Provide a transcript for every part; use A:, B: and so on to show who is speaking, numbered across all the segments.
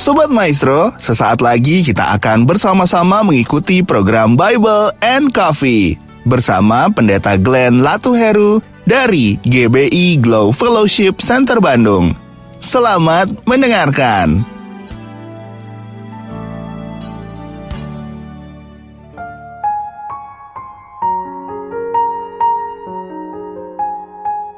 A: Sobat Maestro, sesaat lagi kita akan bersama-sama mengikuti program Bible and Coffee bersama Pendeta Glenn Latuheru dari GBI Glow Fellowship Center Bandung. Selamat mendengarkan.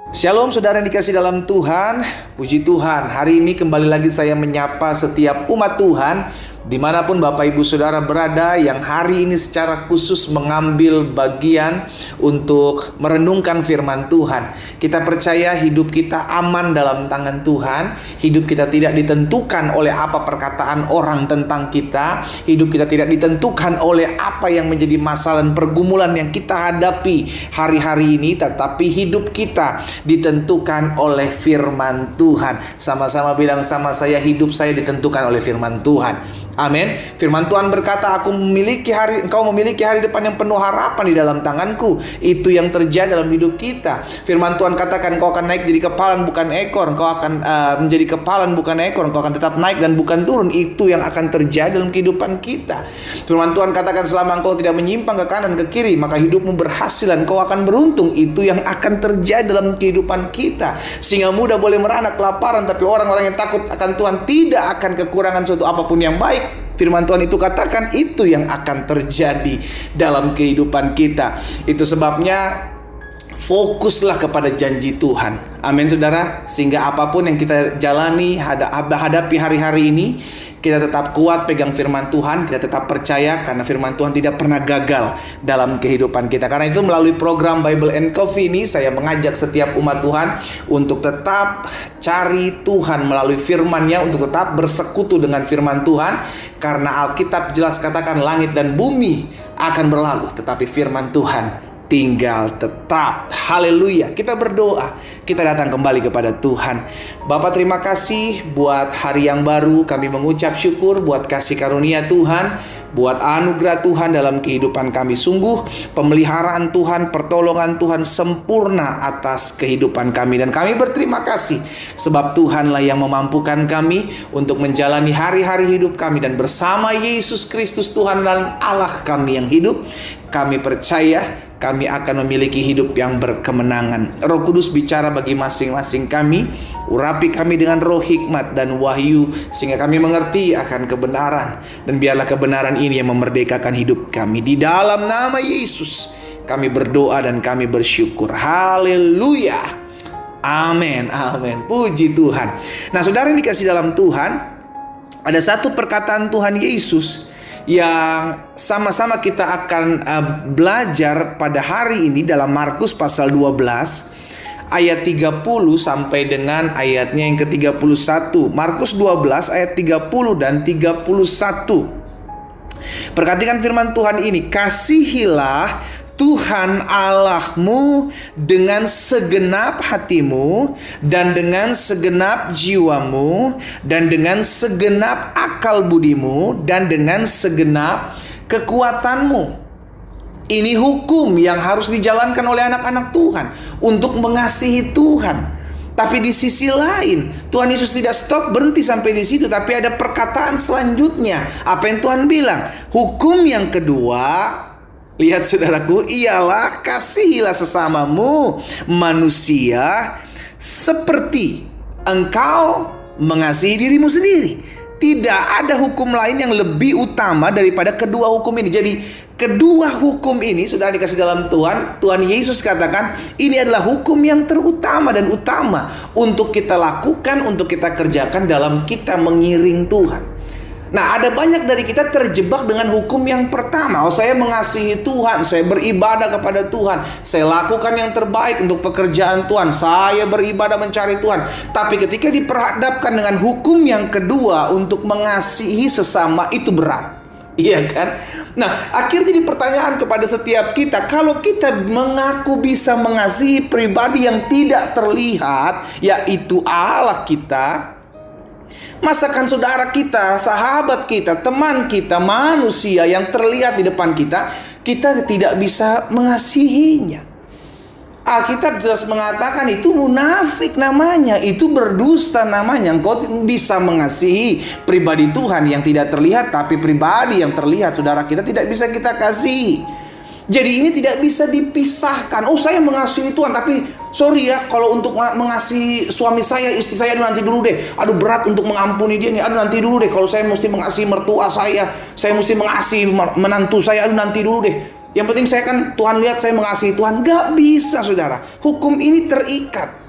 B: Shalom saudara yang dikasih dalam Tuhan. Puji Tuhan, hari ini kembali lagi saya menyapa setiap umat Tuhan dimanapun Bapak Ibu Saudara berada, yang hari ini secara khusus mengambil bagian untuk merenungkan firman Tuhan. Kita percaya hidup kita aman dalam tangan Tuhan. Hidup kita tidak ditentukan oleh apa perkataan orang tentang kita. Hidup kita tidak ditentukan oleh apa yang menjadi masalah dan pergumulan yang kita hadapi hari-hari ini, tetapi hidup kita ditentukan oleh firman Tuhan. Sama-sama bilang sama saya, hidup saya ditentukan oleh firman Tuhan. Amin. Firman Tuhan berkata, engkau memiliki hari depan yang penuh harapan di dalam tanganku. Itu yang terjadi dalam hidup kita. Firman Tuhan katakan, engkau akan naik jadi kepalan bukan ekor. Engkau akan menjadi kepalan bukan ekor. Engkau akan tetap naik dan bukan turun. Itu yang akan terjadi dalam kehidupan kita. Firman Tuhan katakan, selama engkau tidak menyimpang ke kanan ke kiri, maka hidupmu berhasil dan engkau akan beruntung. Itu yang akan terjadi dalam kehidupan kita. Singa muda boleh merana kelaparan, tapi orang-orang yang takut akan Tuhan tidak akan kekurangan suatu apapun yang baik. Firman Tuhan itu katakan itu yang akan terjadi dalam kehidupan kita. Itu sebabnya fokuslah kepada janji Tuhan. Amin saudara. Sehingga apapun yang kita jalani, hadapi hari-hari ini, kita tetap kuat pegang firman Tuhan. Kita tetap percaya karena firman Tuhan tidak pernah gagal dalam kehidupan kita. Karena itu melalui program Bible and Coffee ini, saya mengajak setiap umat Tuhan untuk tetap cari Tuhan melalui firman-Nya, untuk tetap bersekutu dengan firman Tuhan. Karena Alkitab jelas katakan langit dan bumi akan berlalu, tetapi firman Tuhan tinggal tetap. Haleluya. Kita berdoa, kita datang kembali kepada Tuhan. Bapa, terima kasih buat hari yang baru. Kami mengucap syukur buat kasih karunia Tuhan, buat anugerah Tuhan dalam kehidupan kami. Sungguh pemeliharaan Tuhan, pertolongan Tuhan sempurna atas kehidupan kami. Dan kami berterima kasih sebab Tuhanlah yang memampukan kami untuk menjalani hari-hari hidup kami. Dan bersama Yesus Kristus Tuhan dan Allah kami yang hidup, kami percaya kami akan memiliki hidup yang berkemenangan. Roh Kudus bicara bagi masing-masing kami. Urapi kami dengan roh hikmat dan wahyu, sehingga kami mengerti akan kebenaran. Dan biarlah kebenaran ini yang memerdekakan hidup kami. Di dalam nama Yesus kami berdoa dan kami bersyukur. Haleluya. Amin. Amin. Puji Tuhan. Nah saudara yang dikasih dalam Tuhan, ada satu perkataan Tuhan Yesus yang sama-sama kita akan belajar pada hari ini dalam Markus pasal 12 ayat 30 sampai dengan ayatnya yang ke-31. Markus 12 ayat 30 dan 31. Perhatikan firman Tuhan ini. Kasihilah Tuhan Allahmu dengan segenap hatimu dan dengan segenap jiwamu dan dengan segenap akal budimu dan dengan segenap kekuatanmu. Ini hukum yang harus dijalankan oleh anak-anak Tuhan untuk mengasihi Tuhan. Tapi di sisi lain, Tuhan Yesus tidak stop berhenti sampai di situ, tapi ada perkataan selanjutnya. Apa yang Tuhan bilang? Hukum yang kedua, lihat saudaraku, ialah kasihilah sesamamu manusia seperti engkau mengasihi dirimu sendiri. Tidak ada hukum lain yang lebih utama daripada kedua hukum ini. Jadi kedua hukum ini sudah dikasih dalam Tuhan. Tuhan Yesus katakan ini adalah hukum yang terutama dan utama untuk kita lakukan, untuk kita kerjakan dalam kita mengiring Tuhan. Nah, ada banyak dari kita terjebak dengan hukum yang pertama. Saya mengasihi Tuhan, saya beribadah kepada Tuhan, saya lakukan yang terbaik untuk pekerjaan Tuhan, saya beribadah mencari Tuhan. Tapi ketika diperhadapkan dengan hukum yang kedua untuk mengasihi sesama, itu berat. Iya kan? Nah, akhirnya jadi pertanyaan kepada setiap kita, kalau kita mengaku bisa mengasihi pribadi yang tidak terlihat, yaitu Allah kita, masakan saudara kita, sahabat kita, teman kita, manusia yang terlihat di depan kita, kita tidak bisa mengasihinya. Alkitab jelas mengatakan itu munafik namanya, itu berdusta namanya. Engkau bisa mengasihi pribadi Tuhan yang tidak terlihat, tapi pribadi yang terlihat, saudara, kita tidak bisa kita kasih. Jadi ini tidak bisa dipisahkan. Oh, saya mengasihi Tuhan, tapi sorry ya, kalau untuk mengasihi suami saya, istri saya, aduh nanti dulu deh. Aduh berat untuk mengampuni dia nih, aduh nanti dulu deh. Kalau saya mesti mengasihi mertua saya mesti mengasihi menantu saya, aduh nanti dulu deh. Yang penting saya kan Tuhan lihat saya mengasihi Tuhan. Gak bisa, saudara. Hukum ini terikat.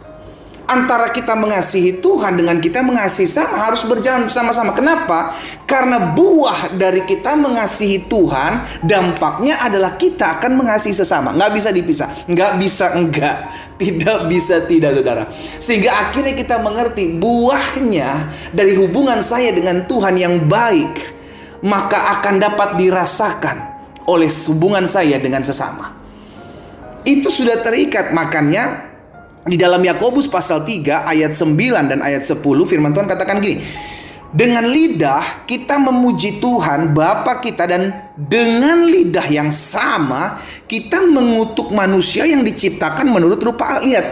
B: Antara kita mengasihi Tuhan dengan kita mengasihi sama, harus berjalan bersama-sama. Kenapa? Karena buah dari kita mengasihi Tuhan, dampaknya adalah kita akan mengasihi sesama. Gak bisa dipisah. Gak bisa enggak. Tidak bisa tidak, saudara. Sehingga akhirnya kita mengerti buahnya dari hubungan saya dengan Tuhan yang baik, maka akan dapat dirasakan oleh hubungan saya dengan sesama. Itu sudah terikat. Makanya di dalam Yakobus pasal 3 ayat 9 dan ayat 10 firman Tuhan katakan gini, dengan lidah kita memuji Tuhan Bapa kita, dan dengan lidah yang sama kita mengutuk manusia yang diciptakan menurut rupa. Lihat,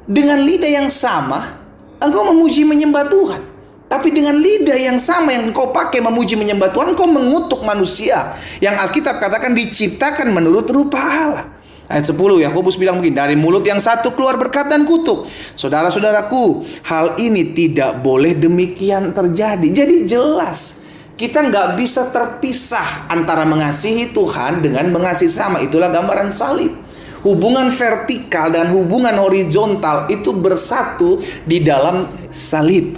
B: dengan lidah yang sama engkau memuji menyembah Tuhan, tapi dengan lidah yang sama yang engkau pakai memuji menyembah Tuhan, engkau mengutuk manusia yang Alkitab katakan diciptakan menurut rupa Allah. Ayat 10, Yakobus bilang begini, dari mulut yang satu keluar berkat dan kutuk. Saudara-saudaraku, hal ini tidak boleh demikian terjadi. Jadi jelas, kita nggak bisa terpisah antara mengasihi Tuhan dengan mengasihi sama. Itulah gambaran salib. Hubungan vertikal dan hubungan horizontal itu bersatu di dalam salib.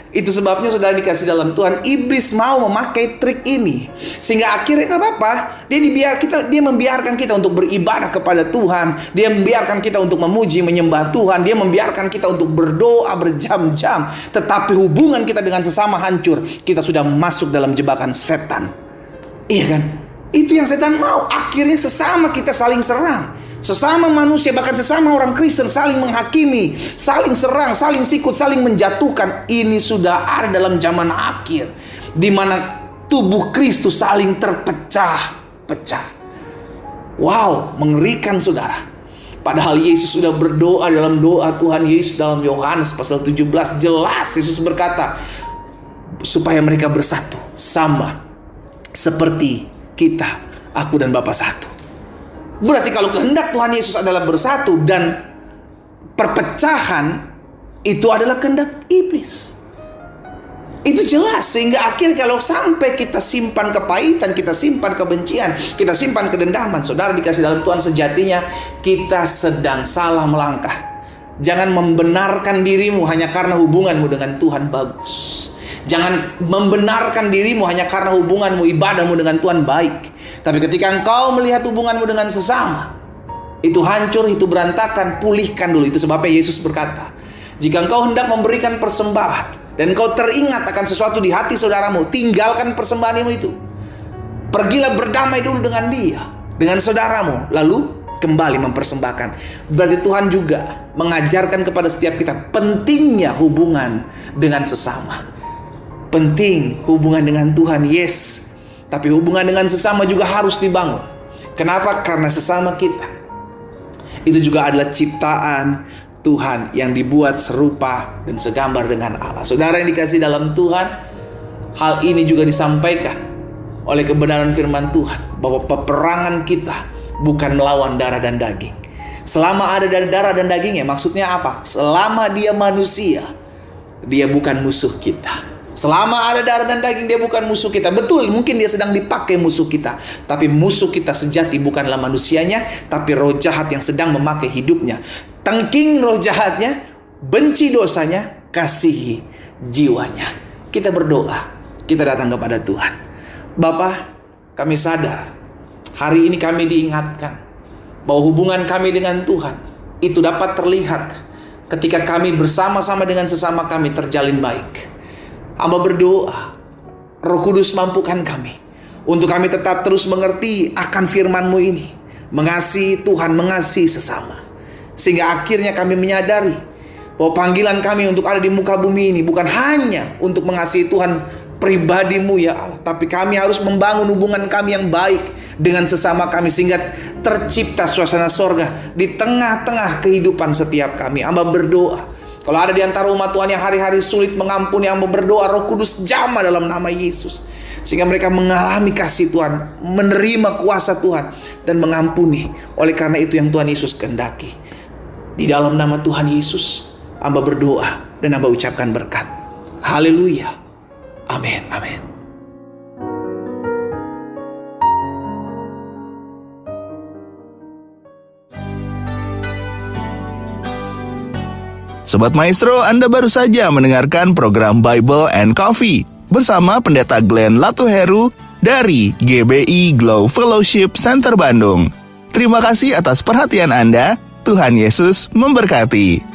B: Itu sebabnya, saudara dikasih dalam Tuhan, iblis mau memakai trik ini sehingga akhirnya nggak apa-apa, dia membiarkan kita untuk beribadah kepada Tuhan, dia membiarkan kita untuk memuji menyembah Tuhan, dia membiarkan kita untuk berdoa berjam-jam, tetapi hubungan kita dengan sesama hancur. Kita sudah masuk dalam jebakan setan. Iya kan? Itu yang setan mau. Akhirnya sesama kita saling serang. Sesama manusia, bahkan sesama orang Kristen saling menghakimi, saling serang, saling sikut, saling menjatuhkan. Ini sudah ada dalam zaman akhir, di mana tubuh Kristus saling terpecah-pecah. Wow, mengerikan, saudara. Padahal Yesus sudah berdoa dalam doa Tuhan Yesus dalam Yohanes pasal 17. Jelas Yesus berkata, supaya mereka bersatu, sama seperti kita, aku dan Bapa satu. Berarti kalau kehendak Tuhan Yesus adalah bersatu dan perpecahan, itu adalah kehendak iblis. Itu jelas. Sehingga akhir kalau sampai kita simpan kepahitan, kita simpan kebencian, kita simpan kedendaman, saudara dikasih dalam Tuhan, sejatinya kita sedang salah melangkah. Jangan membenarkan dirimu hanya karena hubunganmu dengan Tuhan bagus. Jangan membenarkan dirimu hanya karena hubunganmu, ibadahmu dengan Tuhan baik. Tapi ketika engkau melihat hubunganmu dengan sesama itu hancur, itu berantakan, pulihkan dulu. Itu sebabnya Yesus berkata, jika engkau hendak memberikan persembahan dan engkau teringat akan sesuatu di hati saudaramu, tinggalkan persembahanmu itu. Pergilah berdamai dulu dengan dia, dengan saudaramu, lalu kembali mempersembahkan. Berarti Tuhan juga mengajarkan kepada setiap kita pentingnya hubungan dengan sesama. Penting hubungan dengan Tuhan, yes. Tapi hubungan dengan sesama juga harus dibangun. Kenapa? Karena sesama kita itu juga adalah ciptaan Tuhan yang dibuat serupa dan segambar dengan Allah. Saudara yang dikasih dalam Tuhan, hal ini juga disampaikan oleh kebenaran firman Tuhan, bahwa peperangan kita bukan melawan darah dan daging. Selama ada darah dan dagingnya, maksudnya apa? Selama dia manusia, dia bukan musuh kita. Selama ada darah dan daging, dia bukan musuh kita. Betul, mungkin dia sedang dipakai musuh kita, tapi musuh kita sejati bukanlah manusianya, tapi roh jahat yang sedang memakai hidupnya. Tengking roh jahatnya, benci dosanya, kasihi jiwanya. Kita berdoa, kita datang kepada Tuhan. Bapa, kami sadar hari ini kami diingatkan bahwa hubungan kami dengan Tuhan itu dapat terlihat ketika kami bersama-sama dengan sesama kami terjalin baik. Hamba berdoa, Roh Kudus mampukan kami untuk kami tetap terus mengerti akan firman-Mu ini, mengasihi Tuhan, mengasihi sesama, sehingga akhirnya kami menyadari bahwa panggilan kami untuk ada di muka bumi ini bukan hanya untuk mengasihi Tuhan pribadi-Mu ya Allah, tapi kami harus membangun hubungan kami yang baik dengan sesama kami, sehingga tercipta suasana sorga di tengah-tengah kehidupan setiap kami. Hamba berdoa, kalau ada di antara umat Tuhan yang hari-hari sulit mengampuni, hamba berdoa Roh Kudus jamah dalam nama Yesus, sehingga mereka mengalami kasih Tuhan, menerima kuasa Tuhan, dan mengampuni. Oleh karena itu yang Tuhan Yesus kehendaki. Di dalam nama Tuhan Yesus, hamba berdoa dan hamba ucapkan berkat. Haleluya. Amin. Amin.
A: Sobat Maestro, Anda baru saja mendengarkan program Bible and Coffee bersama Pendeta Glenn Latuheru dari GBI Glow Fellowship Center Bandung. Terima kasih atas perhatian Anda. Tuhan Yesus memberkati.